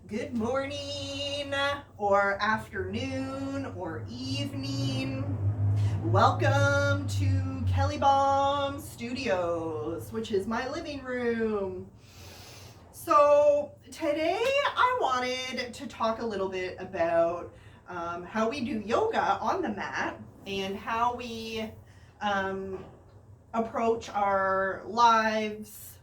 Good morning, or afternoon, or evening. Welcome to KellieBom Studios, which is my living room. So today I wanted to talk a little bit about how we do yoga on the mat and how we approach our lives,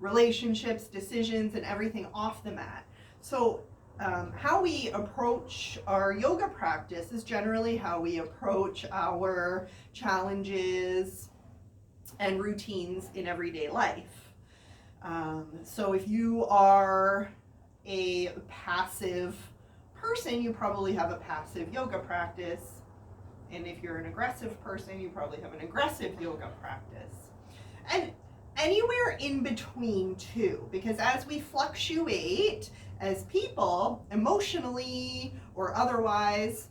relationships, decisions, and everything off the mat. So how we approach our yoga practice is generally how we approach our challenges and routines in everyday life. So if you are a passive person, you probably have a passive yoga practice. And if you're an aggressive person, you probably have an aggressive yoga practice. And anywhere in between too, because as we fluctuate as people, emotionally or otherwise,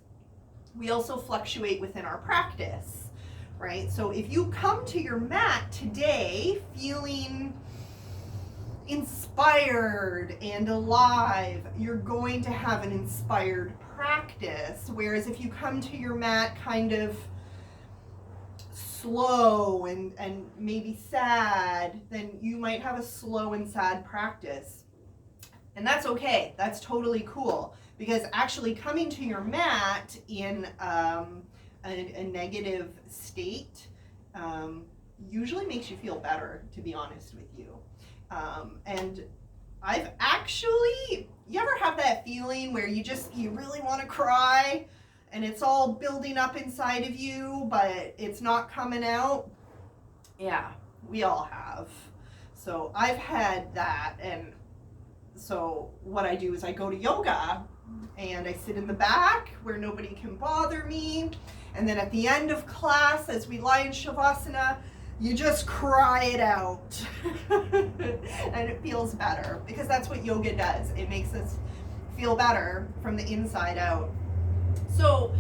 we also fluctuate within our practice, right? So if you come to your mat today feeling inspired and alive, you're going to have an inspired practice. Whereas if you come to your mat kind of slow and maybe sad, then you might have a slow and sad practice. And that's okay. That's totally cool. Because actually coming to your mat in a negative state usually makes you feel better, to be honest with you. And I've actually, you ever have that feeling where you really want to cry and it's all building up inside of you, but it's not coming out? Yeah, we all have. So I've had that, and so what I do is I go to yoga and I sit in the back where nobody can bother me, and then at the end of class, as we lie in Shavasana, you just cry it out. And it feels better, because that's what yoga does. It makes us feel better from the inside out. So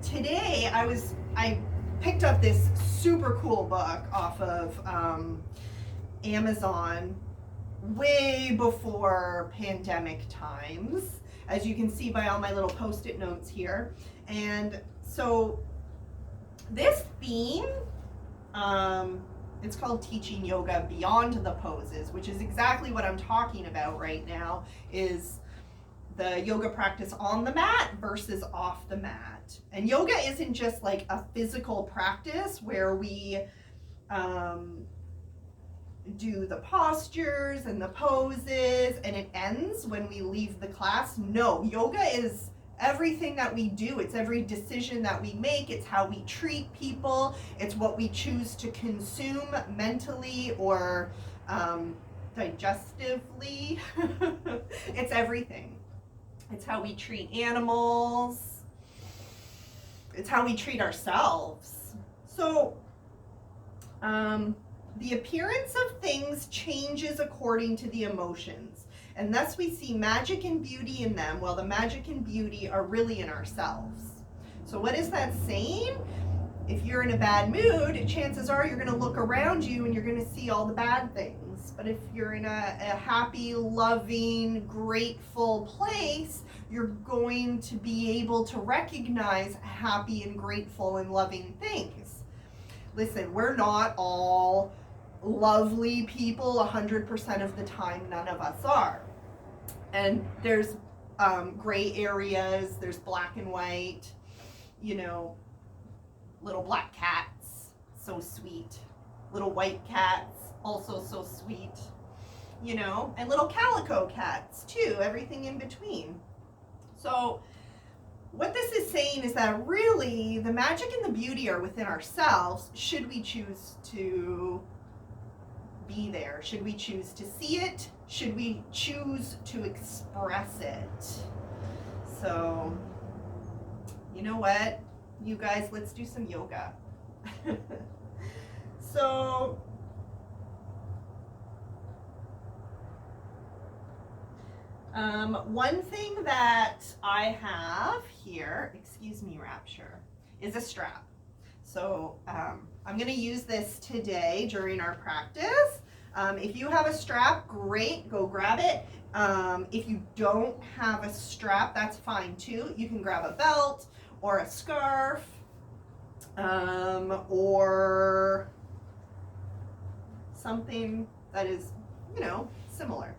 today I picked up this super cool book off of Amazon way before pandemic times, as you can see by all my little post-it notes here. And so this theme, it's called Teaching Yoga Beyond the Poses, which is exactly what I'm talking about right now, is the yoga practice on the mat versus off the mat. And yoga isn't just like a physical practice where we do the postures and the poses and it ends when we leave the class. No, yoga is everything that we do. It's every decision that we make. It's how we treat people. It's what we choose to consume mentally or digestively. It's everything. It's how we treat animals. It's how we treat ourselves. So, the appearance of things changes according to the emotions, and thus we see magic and beauty in them, while the magic and beauty are really in ourselves. So what is that saying? If you're in a bad mood, chances are you're going to look around you and you're going to see all the bad things. But if you're in a happy, loving, grateful place, you're going to be able to recognize happy and grateful and loving things. Listen, we're not all lovely people 100% of the time. None of us are. And there's gray areas, there's black and white, little black cats, so sweet. Little white cats, also so sweet. And little calico cats too, everything in between. So what this is saying is that really the magic and the beauty are within ourselves, should we choose to be there, should we choose to see it, should we choose to express it. So, you know what, you guys, let's do some yoga. So, one thing that I have here, excuse me, Rapture, is a strap. So I'm going to use this today during our practice. If you have a strap, great, go grab it. If you don't have a strap, that's fine too. You can grab a belt or a scarf, or something that is, similar.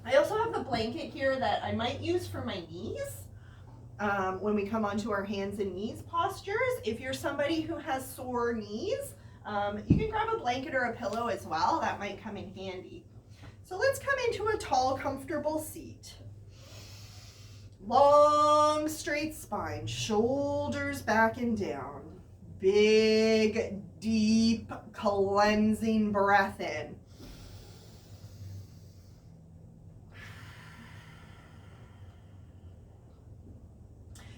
I also have the blanket here that I might use for my knees when we come onto our hands and knees postures. If you're somebody who has sore knees, you can grab a blanket or a pillow as well. That might come in handy. So let's come into a tall, comfortable seat. Long, straight spine, shoulders back and down. Big, deep, cleansing breath in.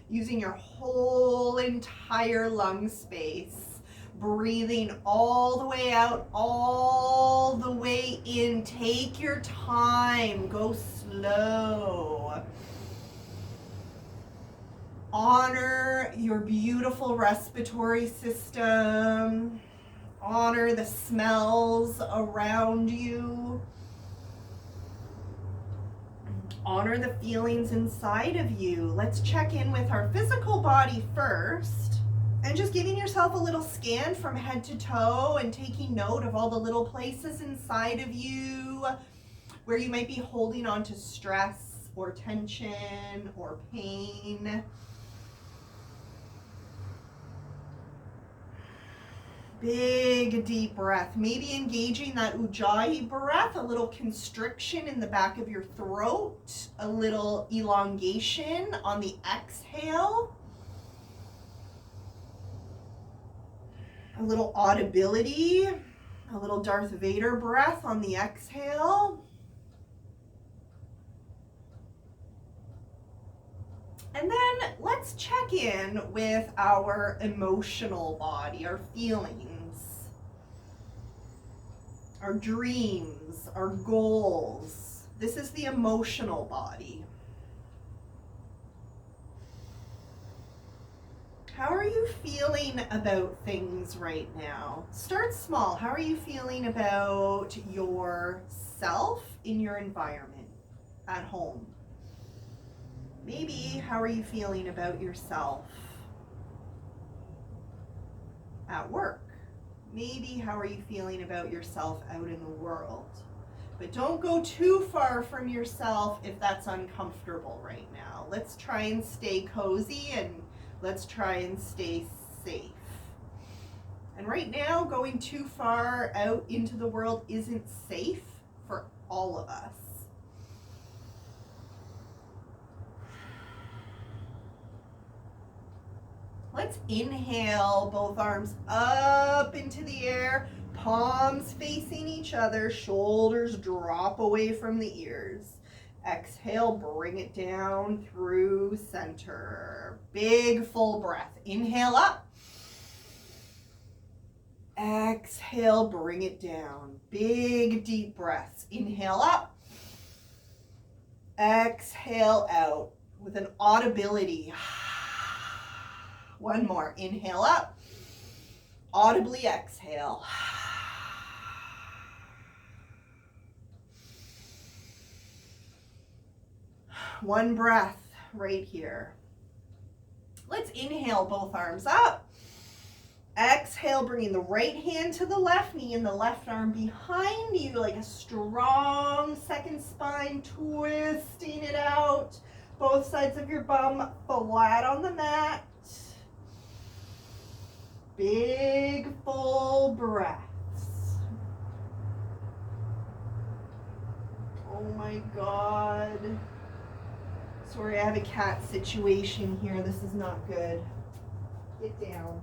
Using your whole entire lung space. Breathing all the way out, all the way in. Take your time. Go slow. Honor your beautiful respiratory system. Honor the smells around you. Honor the feelings inside of you. Let's check in with our physical body first. And just giving yourself a little scan from head to toe and taking note of all the little places inside of you where you might be holding on to stress or tension or pain. Big deep breath. Maybe engaging that ujjayi breath, a little constriction in the back of your throat, a little elongation on the exhale. A little audibility, a little Darth Vader breath on the exhale. And then let's check in with our emotional body, our feelings, our dreams, our goals. This is the emotional body. How are you feeling about things right now? Start small. How are you feeling about yourself in your environment at home? Maybe how are you feeling about yourself at work? Maybe how are you feeling about yourself out in the world? But don't go too far from yourself if that's uncomfortable right now. Let's try and stay cozy and let's try and stay safe. And right now, going too far out into the world isn't safe for all of us. Let's inhale, both arms up into the air, palms facing each other, shoulders drop away from the ears. Exhale, bring it down through center. Big full breath. Inhale up. Exhale, bring it down. Big deep breaths. Inhale up. Exhale out with an audibility. One more. Inhale up. Audibly exhale. One breath right here. Let's inhale, both arms up. Exhale, bringing the right hand to the left knee and the left arm behind you like a strong second spine, twisting it out. Both sides of your bum flat on the mat. Big full breaths. Oh my God. Sorry, I have a cat situation here. This is not good. Get down.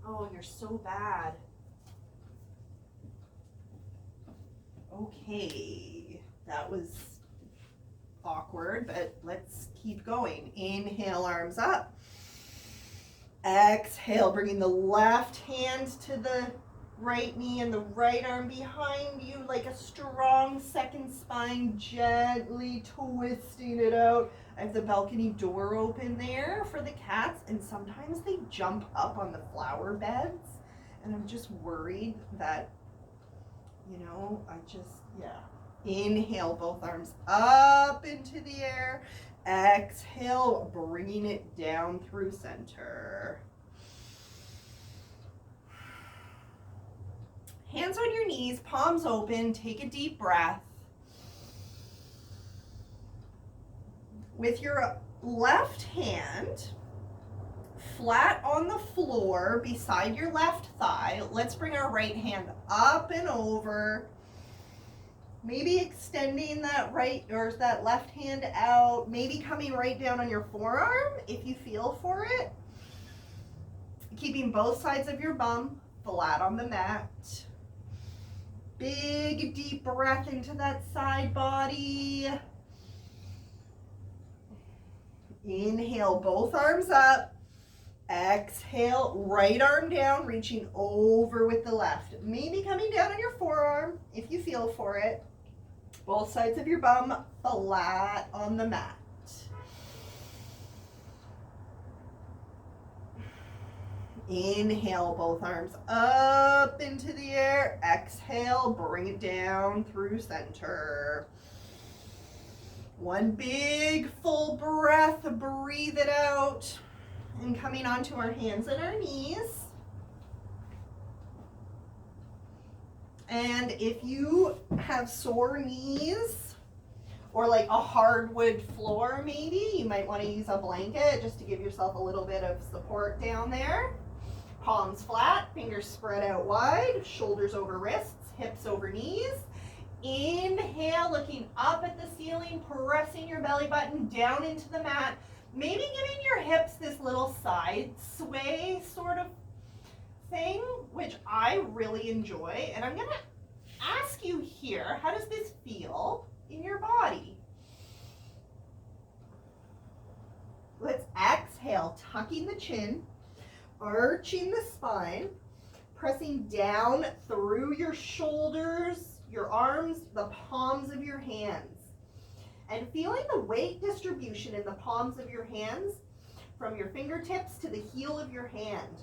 Oh, you're so bad. Okay, that was awkward, but let's keep going. Inhale, arms up. Exhale, bringing the left hand to the right knee and the right arm behind you like a strong second spine, gently twisting it out. I have the balcony door open there for the cats, and sometimes they jump up on the flower beds, and I'm just worried that, yeah. Inhale, both arms up into the air. Exhale, bringing it down through center. Hands on your knees, palms open, take a deep breath. With your left hand flat on the floor beside your left thigh, let's bring our right hand up and over. Maybe extending that left hand out, maybe coming right down on your forearm if you feel for it. Keeping both sides of your bum flat on the mat. Big deep breath into that side body. Inhale, both arms up. Exhale, right arm down, reaching over with the left. Maybe coming down on your forearm if you feel for it. Both sides of your bum flat on the mat. Inhale, both arms up into the air. Exhale, bring it down through center. One big full breath, breathe it out. And coming onto our hands and our knees. And if you have sore knees or like a hardwood floor maybe, you might want to use a blanket just to give yourself a little bit of support down there. Palms flat, fingers spread out wide, shoulders over wrists, hips over knees. Inhale, looking up at the ceiling, pressing your belly button down into the mat. Maybe giving your hips this little side sway sort of thing, which I really enjoy. And I'm going to ask you here, how does this feel in your body? Let's exhale, tucking the chin, arching the spine, pressing down through your shoulders, your arms, the palms of your hands, and feeling the weight distribution in the palms of your hands from your fingertips to the heel of your hand.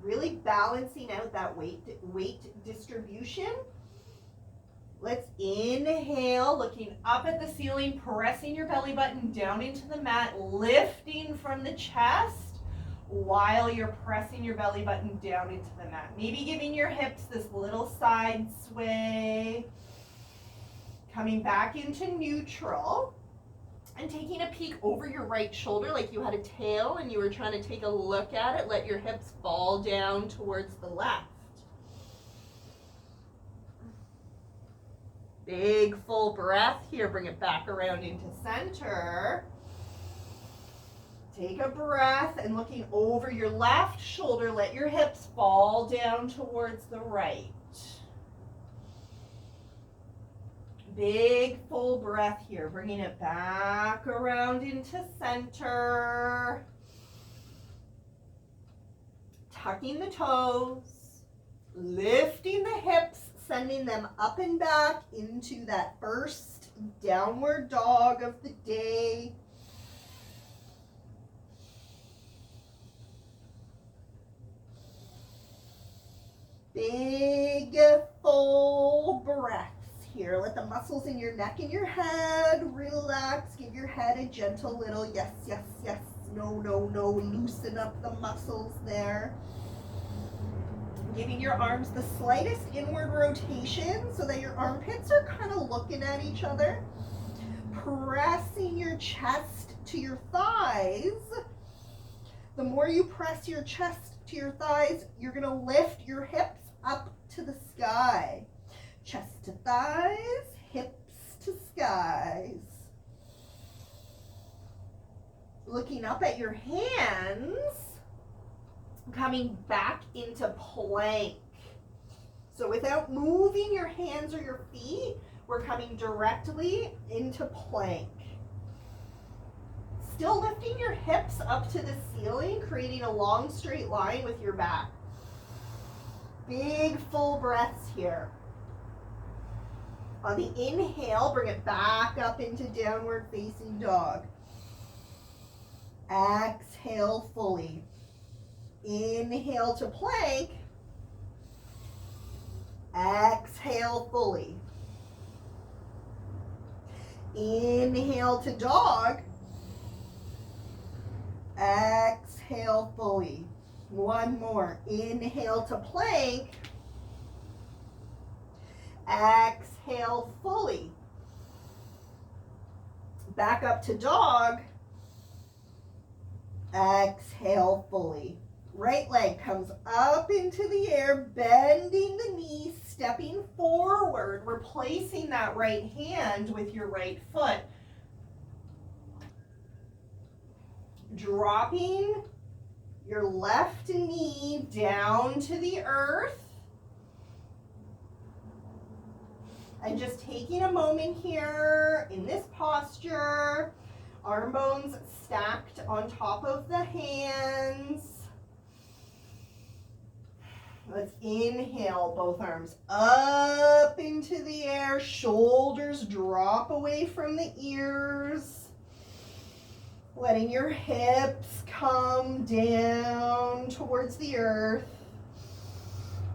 Really balancing out that weight distribution. Let's inhale, looking up at the ceiling, pressing your belly button down into the mat, lifting from the chest while you're pressing your belly button down into the mat. Maybe giving your hips this little side sway. Coming back into neutral. And taking a peek over your right shoulder like you had a tail and you were trying to take a look at it. Let your hips fall down towards the left. Big full breath here. Bring it back around into center. Take a breath and looking over your left shoulder, let your hips fall down towards the right. Big full breath here, bringing it back around into center. Tucking the toes, lifting the hips, sending them up and back into that first downward dog of the day. Big full breath. Here, let the muscles in your neck and your head relax. Give your head a gentle little yes, yes, yes, no, no, no. Loosen up the muscles there. Giving your arms the slightest inward rotation so that your armpits are kind of looking at each other. Pressing your chest to your thighs. The more you press your chest to your thighs, you're going to lift your hips up to the sky. Chest to thighs, hips to skies. Looking up at your hands, coming back into plank. So without moving your hands or your feet, we're coming directly into plank. Still lifting your hips up to the ceiling, creating a long straight line with your back. Big full breaths here. On the inhale, bring it back up into downward facing dog. Exhale fully. Inhale to plank. Exhale fully. Inhale to dog. Exhale fully. One more. Inhale to plank. Exhale fully. Back up to dog. Exhale fully. Right leg comes up into the air, bending the knees, stepping forward, replacing that right hand with your right foot. Dropping your left knee down to the earth. And just taking a moment here in this posture, arm bones stacked on top of the hands. Let's inhale, both arms up into the air, shoulders drop away from the ears. Letting your hips come down towards the earth.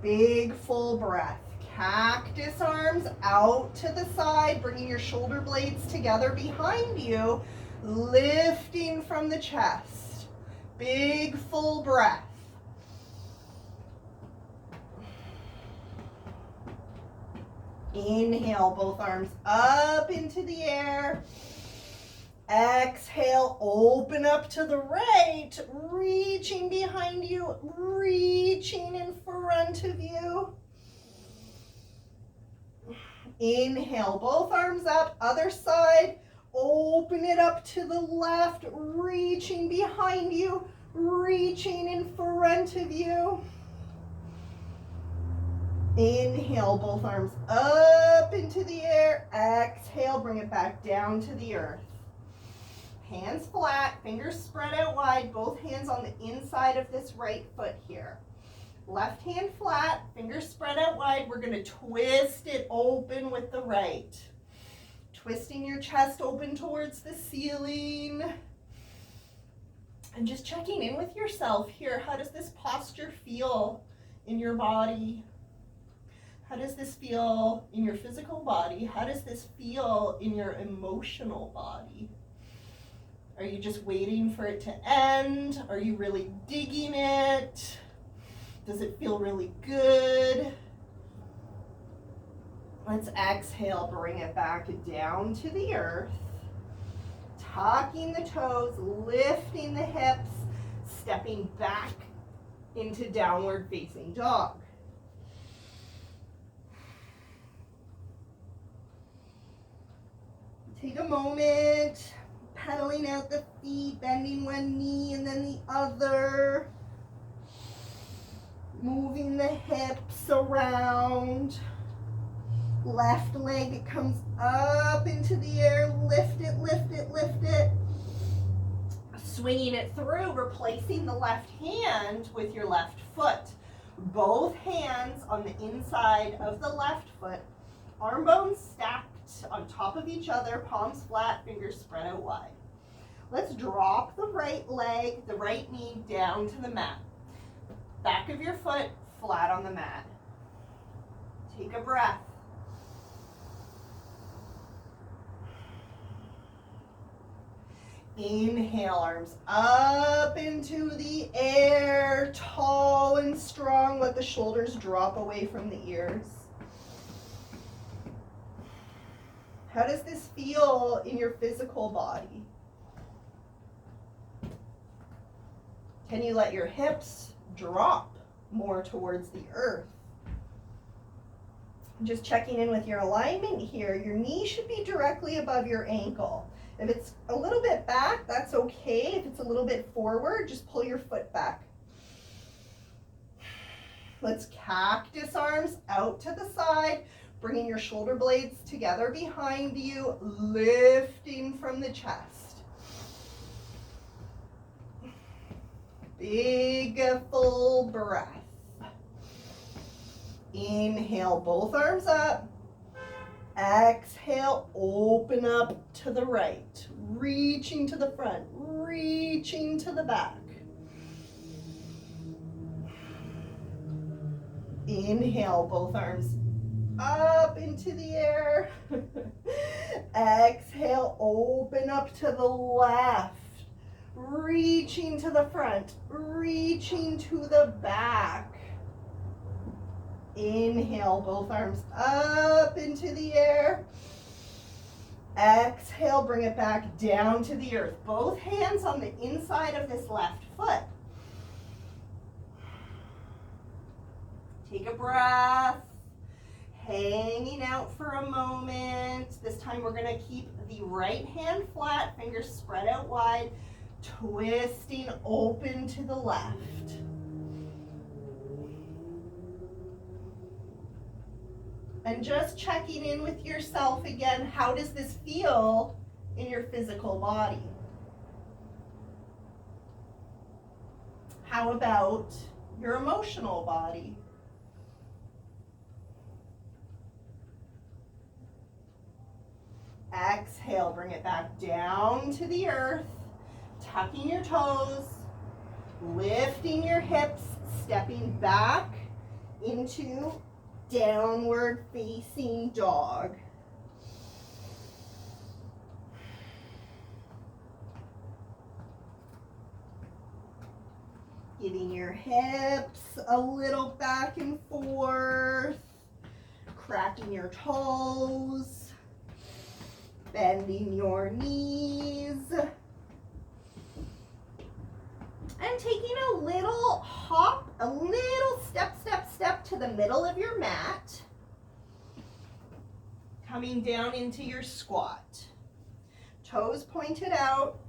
Big full breath. Cactus arms out to the side, bringing your shoulder blades together behind you, lifting from the chest. Big full breath. Inhale, both arms up into the air. Exhale, open up to the right, reaching behind you, reaching in front of you. Inhale, both arms up, other side, open it up to the left, reaching behind you, reaching in front of you. Inhale, both arms up into the air. Exhale, bring it back down to the earth. Hands flat, fingers spread out wide, both hands on the inside of this right foot here. Left hand flat, fingers spread out wide. We're going to twist it open with the right. Twisting your chest open towards the ceiling. And just checking in with yourself here. How does this posture feel in your body? How does this feel in your physical body? How does this feel in your emotional body? Are you just waiting for it to end? Are you really digging it? Does it feel really good? Let's exhale, bring it back down to the earth. Tucking the toes, lifting the hips, stepping back into downward facing dog. Take a moment, pedaling out the feet, bending one knee and then the other. Moving the hips around. Left leg comes up into the air. Lift it, lift it, lift it. Swinging it through, replacing the left hand with your left foot. Both hands on the inside of the left foot. Arm bones stacked on top of each other, palms flat, fingers spread out wide. Let's drop the right leg, the right knee down to the mat. Back of your foot flat on the mat. Take a breath. Inhale, arms up into the air, tall and strong. Let the shoulders drop away from the ears. How does this feel in your physical body? Can you let your hips drop more towards the earth? Just checking in with your alignment here. Your knee should be directly above your ankle. If it's a little bit back, that's okay. If it's a little bit forward, just pull your foot back. Let's cactus arms out to the side, bringing your shoulder blades together behind you, lifting from the chest. Big full breath. Inhale, both arms up. Exhale, open up to the right. Reaching to the front, reaching to the back. Inhale, both arms up into the air. Exhale, open up to the left. Reaching to the front, reaching to the back. Inhale, both arms up into the air. Exhale, bring it back down to the earth. Both hands on the inside of this left foot. Take a breath, hanging out for a moment. This time we're going to keep the right hand flat, fingers spread out wide, twisting open to the left. And just checking in with yourself again, how does this feel in your physical body? How about your emotional body? Exhale, bring it back down to the earth, tucking your toes, lifting your hips, stepping back into downward facing dog. Giving your hips a little back and forth, cracking your toes, bending your knees, and taking a little hop, a little step to the middle of your mat, coming down into your squat. Toes pointed out,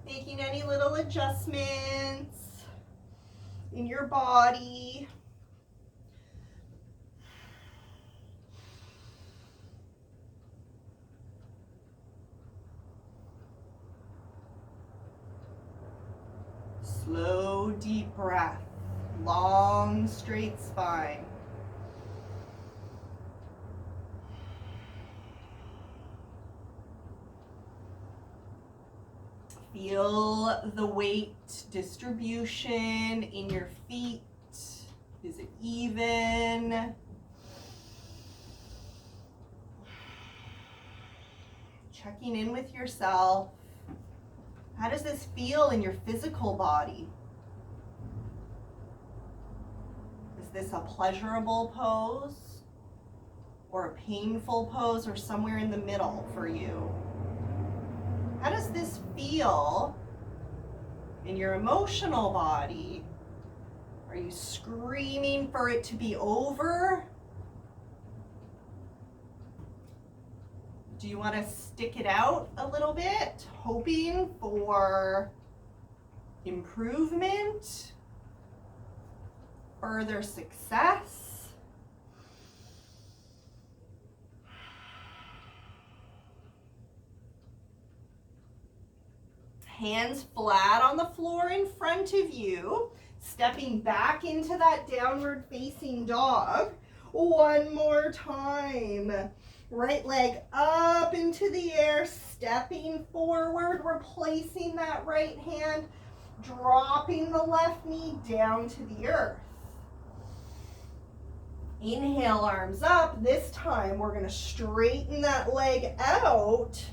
making any little adjustments in your body. Slow, deep breath, long, straight spine. Feel the weight distribution in your feet. Is it even? Checking in with yourself. How does this feel in your physical body? Is this a pleasurable pose or a painful pose or somewhere in the middle for you? How does this feel in your emotional body? Are you screaming for it to be over? Do you want to stick it out a little bit, hoping for improvement, further success? Hands flat on the floor in front of you, stepping back into that downward facing dog. One more time. Right leg up into the air, stepping forward, replacing that right hand, dropping the left knee down to the earth. Inhale, arms up. This time we're going to straighten that leg out,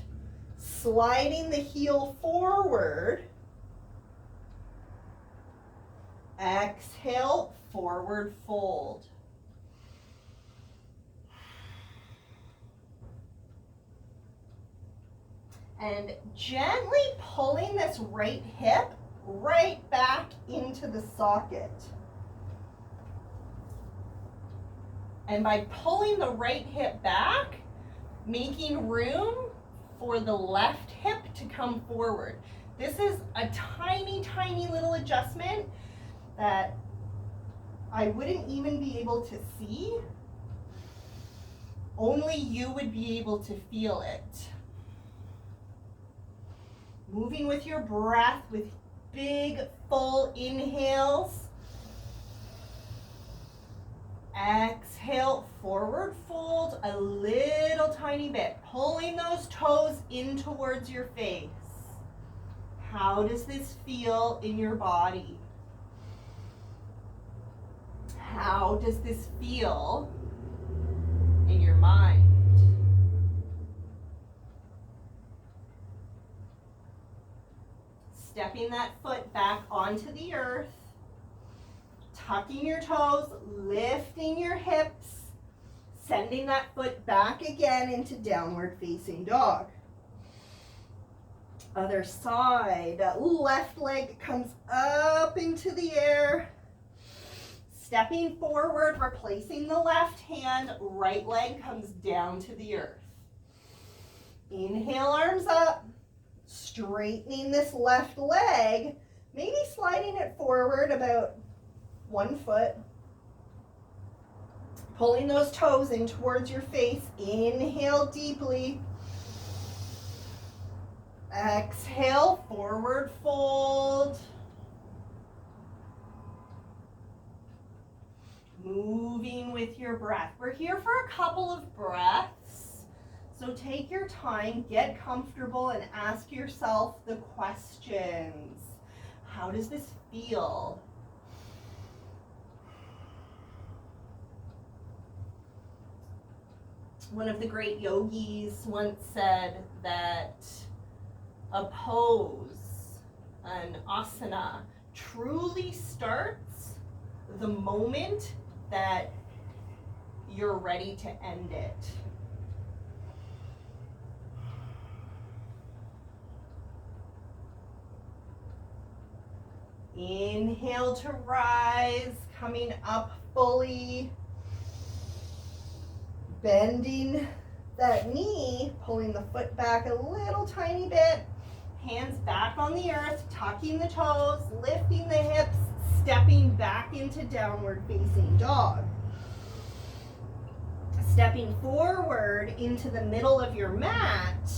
sliding the heel forward. Exhale, forward fold. And gently pulling this right hip right back into the socket. And by pulling the right hip back, making room for the left hip to come forward. This is a tiny, tiny little adjustment that I wouldn't even be able to see. Only you would be able to feel it. Moving with your breath with big, full inhales. Exhale, forward fold a little tiny bit, pulling those toes in towards your face. How does this feel in your body? How does this feel in your mind? Stepping that foot back onto the earth, tucking your toes, lifting your hips, sending that foot back again into downward facing dog. Other side, left leg comes up into the air, stepping forward, replacing the left hand, right leg comes down to the earth. Inhale, arms up, straightening this left leg, maybe sliding it forward about 1 foot. Pulling those toes in towards your face. Inhale deeply. Exhale, forward fold. Moving with your breath. We're here for a couple of breaths. So take your time, get comfortable, and ask yourself the questions. How does this feel? One of the great yogis once said that a pose, an asana, truly starts the moment that you're ready to end it. Inhale to rise, coming up fully. Bending that knee, pulling the foot back a little tiny bit. Hands back on the earth, tucking the toes, lifting the hips, stepping back into downward facing dog. Stepping forward into the middle of your mat,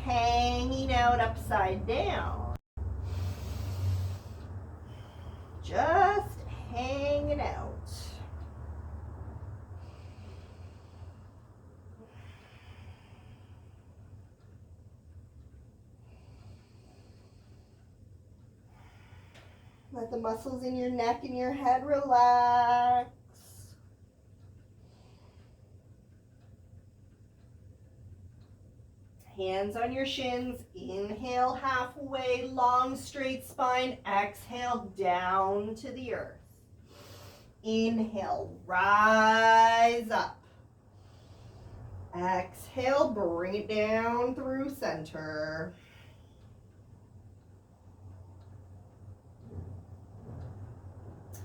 hanging out upside down. Just hanging out. Let the muscles in your neck and your head relax. Hands on your shins. Inhale halfway, long straight spine. Exhale down to the earth. Inhale, rise up. Exhale, bring it down through center.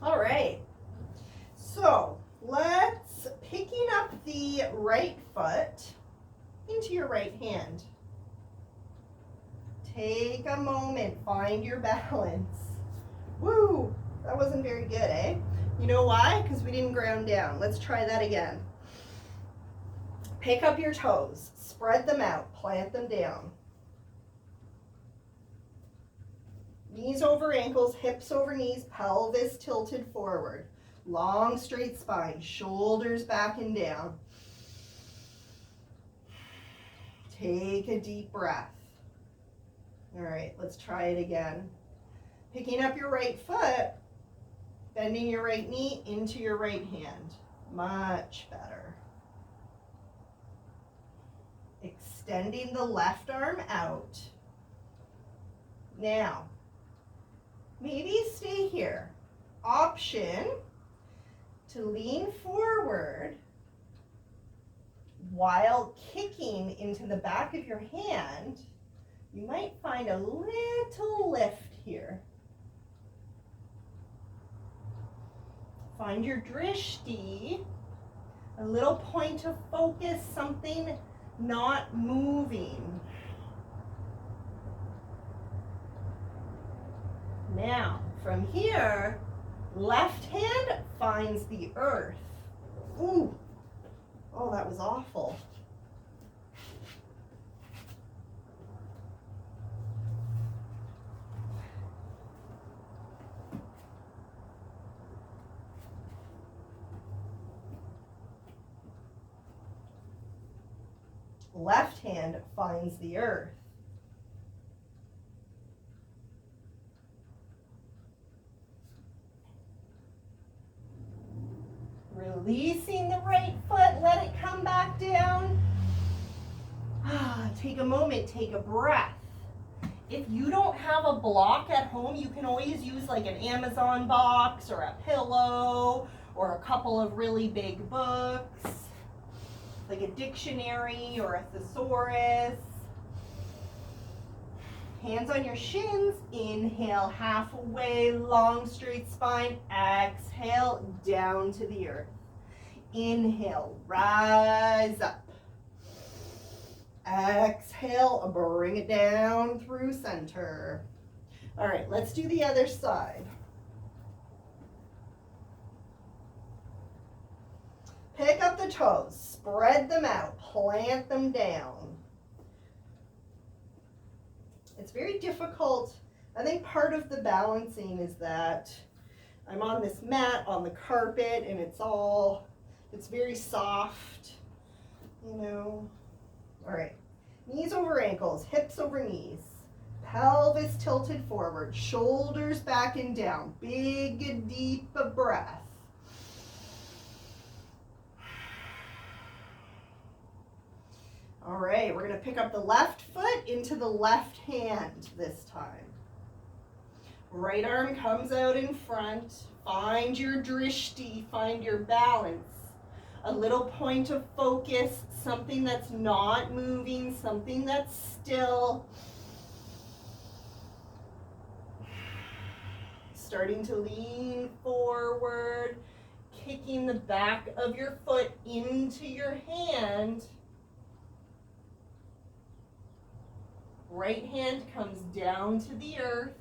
All right, so let's picking up the right foot into your right hand. Take a moment, find your balance. Woo, that wasn't very good, eh? You know why? Because we didn't ground down. Let's try that again. Pick up your toes, spread them out, plant them down. Knees over ankles, hips over knees, pelvis tilted forward. Long straight spine, shoulders back and down. Take a deep breath. All right, let's try it again. Picking up your right foot, bending your right knee into your right hand. Much better. Extending the left arm out. Now, maybe stay here. Option to lean forward while kicking into the back of your hand. You might find a little lift here. Find your drishti, a little point of focus, something not moving. Now, from here, left hand finds the earth. Ooh, oh, that was awful. Left hand finds the earth. Releasing the right foot, let it come back down. Take a moment, take a breath. If you don't have a block at home, you can always use like an Amazon box or a pillow or a couple of really big books, like a dictionary or a thesaurus. Hands on your shins. Inhale, halfway, long straight spine. Exhale, down to the earth. Inhale, rise up. Exhale, bring it down through center. All right, let's do the other side. Pick up the toes, spread them out, plant them down. It's very difficult. I think part of the balancing is that I'm on this mat on the carpet and it's very soft, you know. All right, knees over ankles, hips over knees, pelvis tilted forward, shoulders back and down, big deep breath. All right, we're gonna pick up the left foot into the left hand this time. Right arm comes out in front. Find your drishti, find your balance. A little point of focus, something that's not moving, something that's still. Starting to lean forward, kicking the back of your foot into your hand. Right hand comes down to the earth.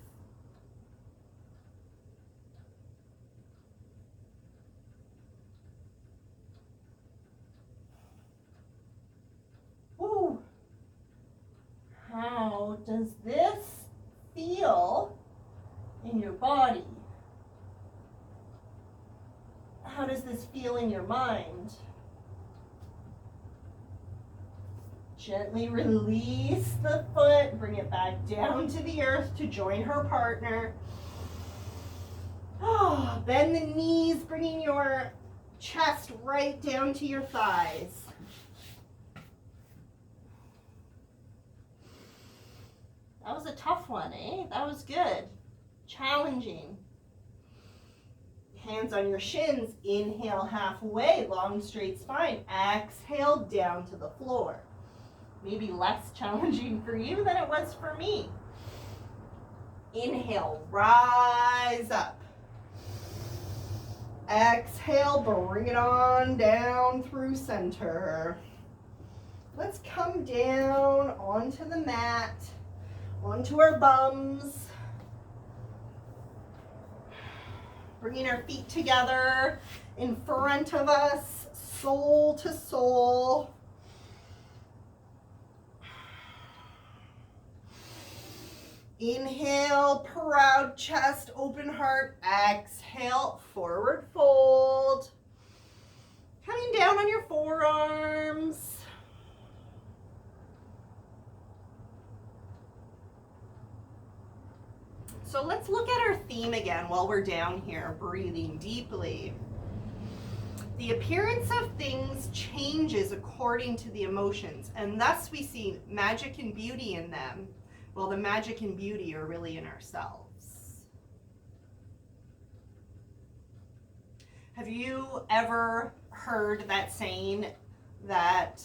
Woo. How does this feel in your body? How does this feel in your mind? Gently release the foot, bring it back down to the earth to join her partner. Bend the knees, bringing your chest right down to your thighs. That was a tough one, eh? That was good. Challenging. Hands on your shins. Inhale halfway, long straight spine. Exhale down to the floor. Maybe less challenging for you than it was for me. Inhale, rise up. Exhale, bring it on down through center. Let's come down onto the mat, onto our bums. Bringing our feet together in front of us, soul to soul. Inhale, proud chest, open heart. Exhale, forward fold. Coming down on your forearms. So let's look at our theme again while we're down here, breathing deeply. The appearance of things changes according to the emotions, and thus we see magic and beauty in them. Well, the magic and beauty are really in ourselves. Have you ever heard that saying that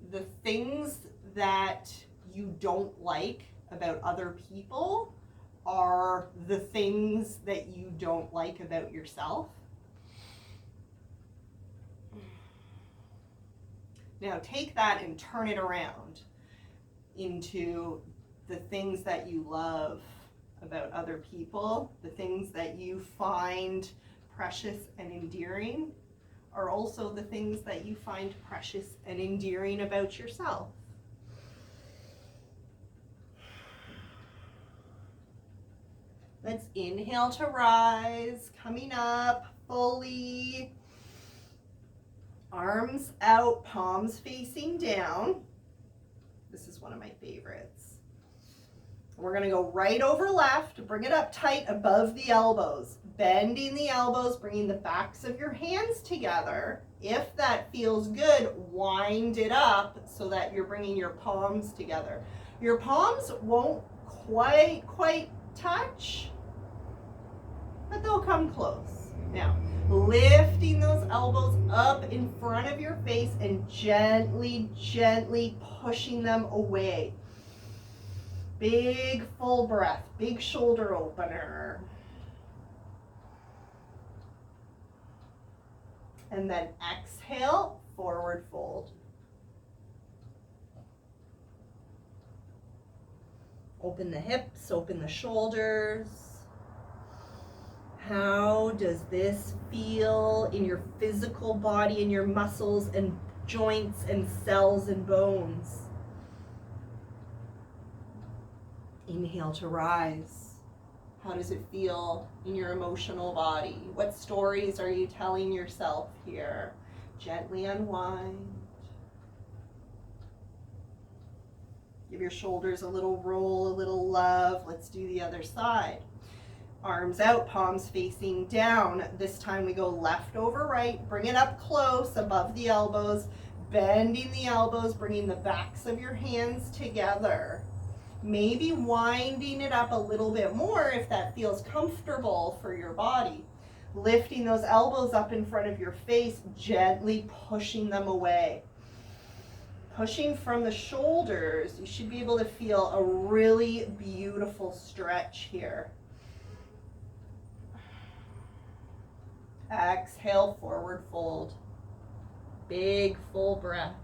the things that you don't like about other people are the things that you don't like about yourself? Now take that and turn it around into the things that you love about other people, the things that you find precious and endearing are also the things that you find precious and endearing about yourself. Let's inhale to rise, coming up fully. Arms out, palms facing down. This is one of my favorites. We're going to go right over left, bring it up tight above the elbows, bending the elbows, bringing the backs of your hands together. If that feels good, wind it up so that you're bringing your palms together. Your palms won't quite touch, but they'll come close. Now, lifting those elbows up in front of your face and gently pushing them away. Big full breath, big shoulder opener. And then exhale, forward fold. Open the hips, open the shoulders. How does this feel in your physical body, in your muscles and joints and cells and bones? Inhale to rise. How does it feel in your emotional body? What stories are you telling yourself here? Gently unwind. Give your shoulders a little roll, a little love. Let's do the other side. Arms out, palms facing down. This time we go left over right. Bring it up close above the elbows. Bending the elbows, bringing the backs of your hands together. Maybe winding it up a little bit more if that feels comfortable for your body. Lifting those elbows up in front of your face, gently pushing them away. Pushing from the shoulders, you should be able to feel a really beautiful stretch here. Exhale, forward fold. Big full breaths.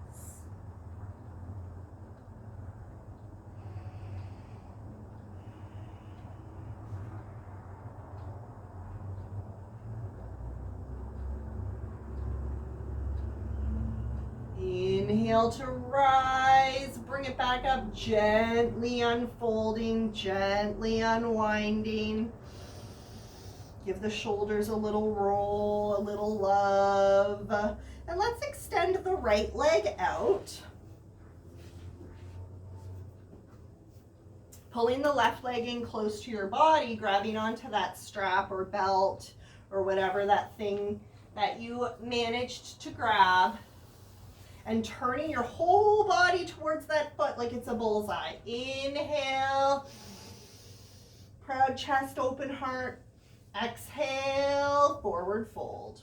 Inhale to rise, bring it back up, gently unfolding, gently unwinding. Give the shoulders a little roll, a little love. And let's extend the right leg out. Pulling the left leg in close to your body, grabbing onto that strap or belt or whatever that thing that you managed to grab. And turning your whole body towards that foot like it's a bullseye. Inhale. Proud chest, open heart. Exhale, forward fold.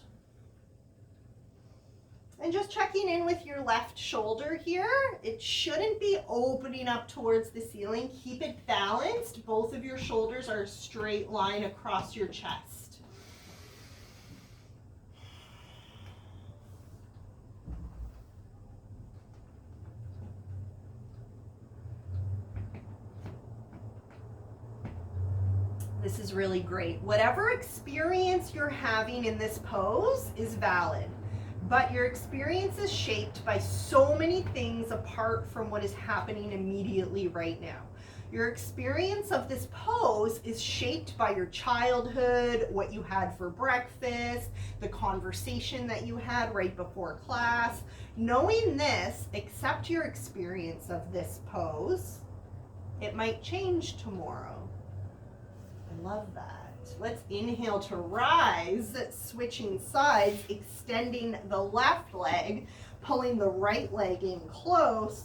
And just checking in with your left shoulder here. It shouldn't be opening up towards the ceiling. Keep it balanced. Both of your shoulders are a straight line across your chest. This is really great. Whatever experience you're having in this pose is valid, but your experience is shaped by so many things apart from what is happening immediately right now. Your experience of this pose is shaped by your childhood, what you had for breakfast, the conversation that you had right before class. Knowing this, accept your experience of this pose. It might change tomorrow. I love that. Let's inhale to rise, switching sides, extending the left leg, pulling the right leg in close.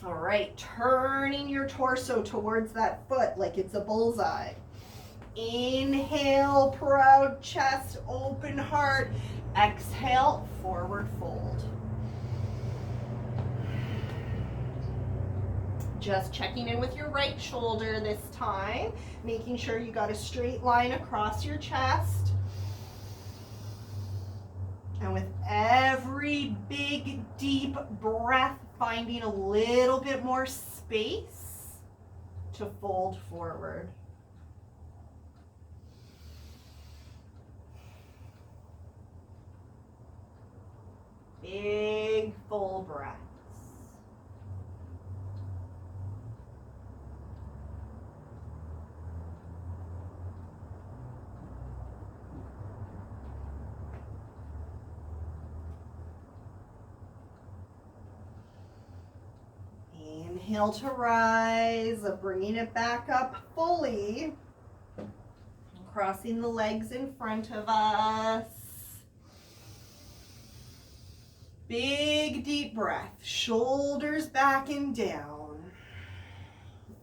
All right, turning your torso towards that foot like it's a bullseye. Inhale, proud chest, open heart. Exhale, forward fold. Just checking in with your right shoulder this time, making sure you got a straight line across your chest. And with every big, deep breath, finding a little bit more space to fold forward. Big, full breath. Inhale to rise, bringing it back up fully. Crossing the legs in front of us. Big deep breath, shoulders back and down.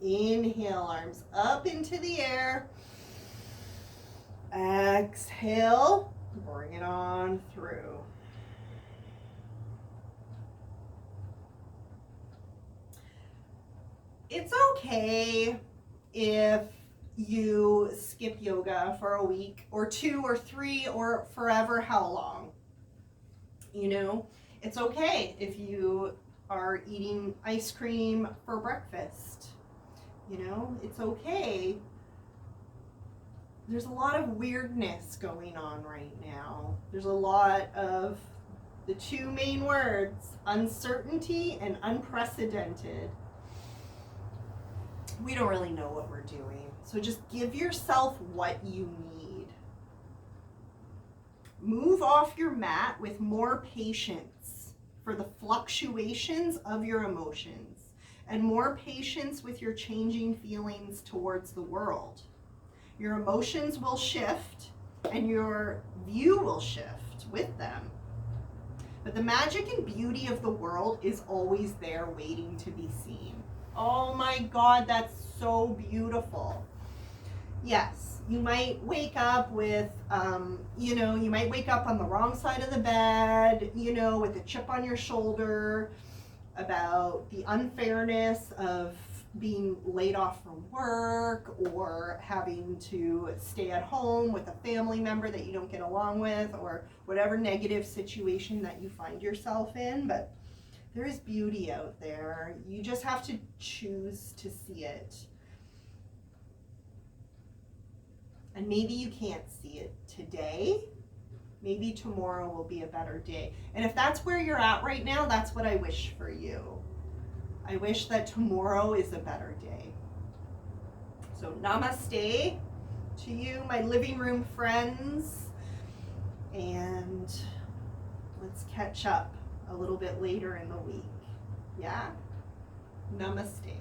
Inhale, arms up into the air. Exhale, bring it on through. It's okay if you skip yoga for a week or 2 or 3 or forever how long. You know, it's okay if you are eating ice cream for breakfast. You know, it's okay. There's a lot of weirdness going on right now. There's a lot of the 2 main words, uncertainty and unprecedented. We don't really know what we're doing. So just give yourself what you need. Move off your mat with more patience for the fluctuations of your emotions and more patience with your changing feelings towards the world. Your emotions will shift and your view will shift with them. But the magic and beauty of the world is always there waiting to be seen. Oh my God, that's so beautiful. Yes, you might wake up with, you might wake up on the wrong side of the bed, with a chip on your shoulder about the unfairness of being laid off from work or having to stay at home with a family member that you don't get along with or whatever negative situation that you find yourself in. But there is beauty out there. You just have to choose to see it. And maybe you can't see it today. Maybe tomorrow will be a better day. And if that's where you're at right now, that's what I wish for you. I wish that tomorrow is a better day. So namaste to you, my living room friends. And let's catch up a little bit later in the week. Yeah? Namaste.